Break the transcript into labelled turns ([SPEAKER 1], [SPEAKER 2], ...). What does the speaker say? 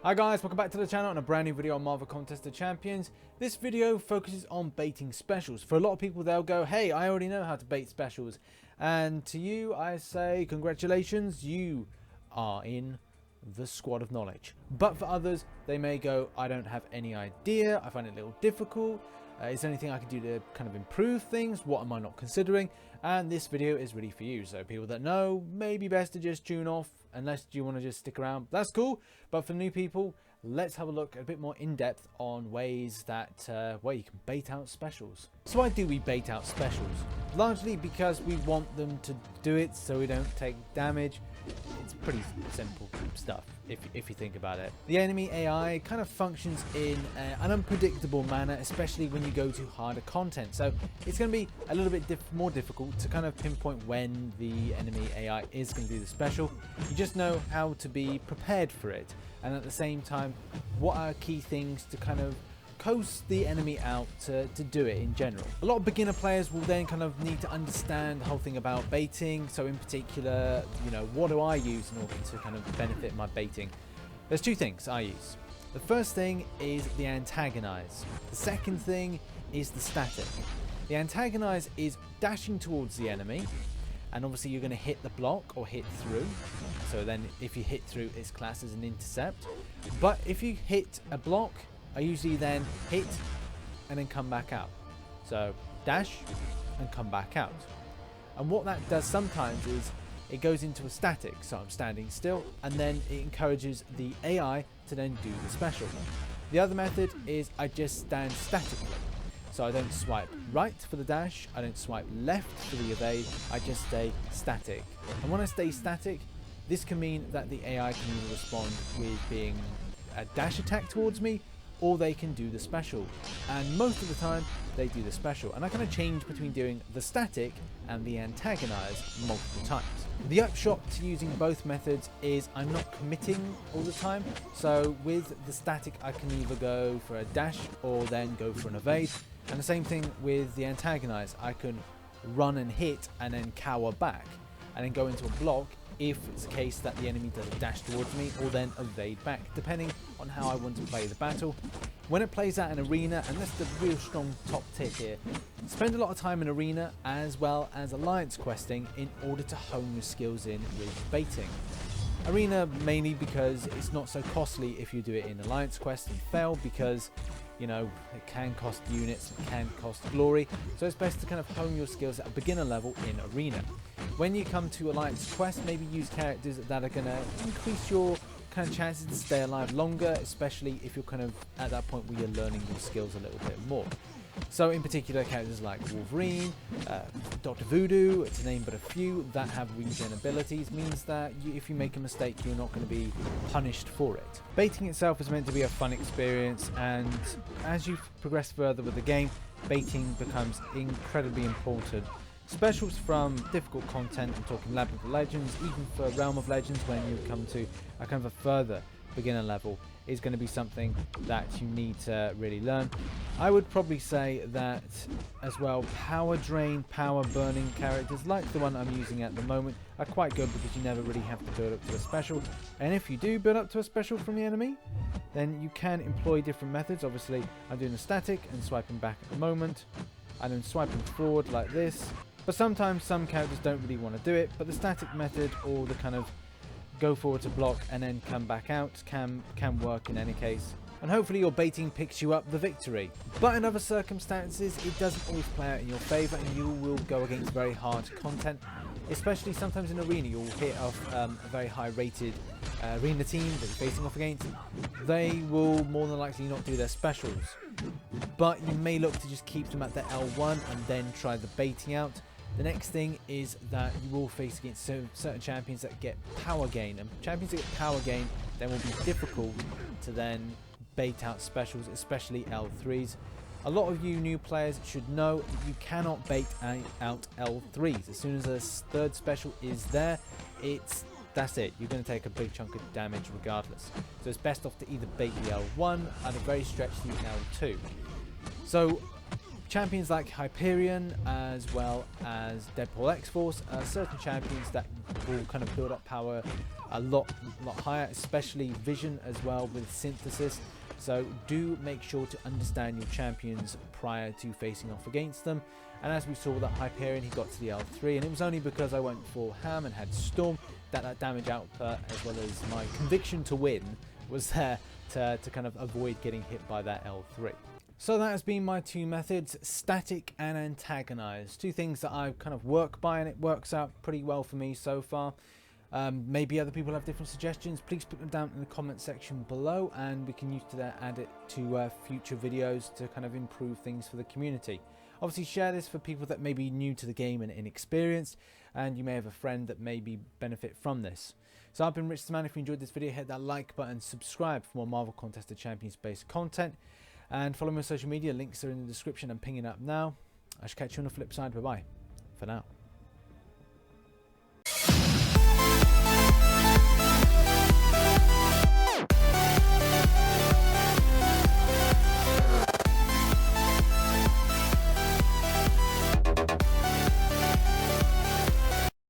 [SPEAKER 1] Hi guys, welcome back to the channel and a brand new video on Marvel Contest of Champions. This video focuses on baiting specials. For a lot of people, they'll go, hey, I already know how to bait specials. And to you, I say, congratulations, you are in the squad of knowledge. But for others, they may go, I don't have any idea, I find it a little difficult. Is there anything I can do to kind of improve things? What am I not considering? And this video is really for you. So people that know, maybe best to just tune off unless you want to just stick around. That's cool. But for new people, let's have a look a bit more in depth on ways that where you can bait out specials. So why do we bait out specials? Largely because we want them to do it so we don't take damage. It's pretty simple stuff if you think about it. The enemy AI kind of functions in an unpredictable manner, especially when you go to harder content. So it's going to be a little bit more difficult to kind of pinpoint when the enemy AI is going to do the special. You just know how to be prepared for it, and at the same time, what are key things to kind of coast the enemy out to do it in general. A lot of beginner players will then kind of need to understand the whole thing about baiting. So in particular, you know, what do I use in order to kind of benefit my baiting? There's two things I use. The first thing is the antagonize. The second thing is the static. The antagonize is dashing towards the enemy, and obviously you're going to hit the block or hit through. So then if you hit through, it's classed as an intercept. But if you hit a block, I usually then hit and then come back out. So dash and come back out. And what that does sometimes is it goes into a static. So I'm standing still, and then it encourages the AI to then do the special. The other method is I just stand statically. So I don't swipe right for the dash, I don't swipe left for the evade, I just stay static. And when I stay static, this can mean that the AI can either respond with being a dash attack towards me, or they can do the special, and most of the time they do the special, and I kind of change between doing the static and the antagonize multiple times. The upshot to using both methods is I'm not committing all the time. So with the static I can either go for a dash or then go for an evade, and the same thing with the antagonize. I can run and hit and then cower back and then go into a block if it's the case that the enemy does a dash towards me, or then evade back, depending on how I want to play the battle. When it plays out in arena, and that's the real strong top tip here, spend a lot of time in arena as well as alliance questing in order to hone your skills in with baiting. Arena mainly because it's not so costly if you do it in alliance quest and fail, because you know, it can cost units, it can cost glory, so it's best to kind of hone your skills at a beginner level in arena. When you come to Alliance Quest, maybe use characters that are going to increase your kind of chances to stay alive longer, especially if you're kind of at that point where you're learning your skills a little bit more. So in particular, characters like Wolverine, Dr. Voodoo, to name but a few, that have regen abilities, means that if you make a mistake, you're not going to be punished for it. Baiting itself is meant to be a fun experience, and as you progress further with the game, baiting becomes incredibly important. Specials from difficult content, I'm talking Labyrinth of Legends, even for Realm of Legends, when you come to a kind of a further beginner level, is going to be something that you need to really learn. I would probably say that as well, power drain, power burning characters like the one I'm using at the moment are quite good, because you never really have to build up to a special. And if you do build up to a special from the enemy, then you can employ different methods. Obviously I'm doing a static and swiping back at the moment, and then swiping forward like this. But sometimes some characters don't really want to do it, but the static method, or the kind of go forward to block and then come back out, can work in any case. And hopefully your baiting picks you up the victory. But in other circumstances, it doesn't always play out in your favour, and you will go against very hard content. Especially sometimes in arena, you'll hit off a very high rated arena team that you're facing off against. They will more than likely not do their specials, but you may look to just keep them at their L1 and then try the baiting out. The next thing is that you will face against certain champions that get power gain, and champions that get power gain then will be difficult to then bait out specials, especially L3s. A lot of you new players should know that you cannot bait out L3s. As soon as a third special is there, that's it. You're going to take a big chunk of damage regardless. So it's best off to either bait the L1 and a very stretched the L2. So champions like Hyperion as well as Deadpool X-Force are certain champions that will kind of build up power a lot higher, especially vision as well with synthesis. So do make sure to understand your champions prior to facing off against them. And as we saw, that Hyperion, he got to the L3, and it was only because I went for Ham and had Storm that damage output, as well as my conviction to win, was there to kind of avoid getting hit by that L3. So that has been my two methods, static and antagonize. Two things that I kind of work by, and it works out pretty well for me so far. Maybe other people have different suggestions. Please put them down in the comment section below, and we can use to add it to future videos to kind of improve things for the community. Obviously, share this for people that may be new to the game and inexperienced, and you may have a friend that maybe benefit from this. So I've been RichTheMan. If you enjoyed this video, hit that like button, subscribe for more Marvel Contest of Champions based content, and follow me on social media. Links are in the description. I'm pinging up now. I shall catch you on the flip side. Bye bye for now.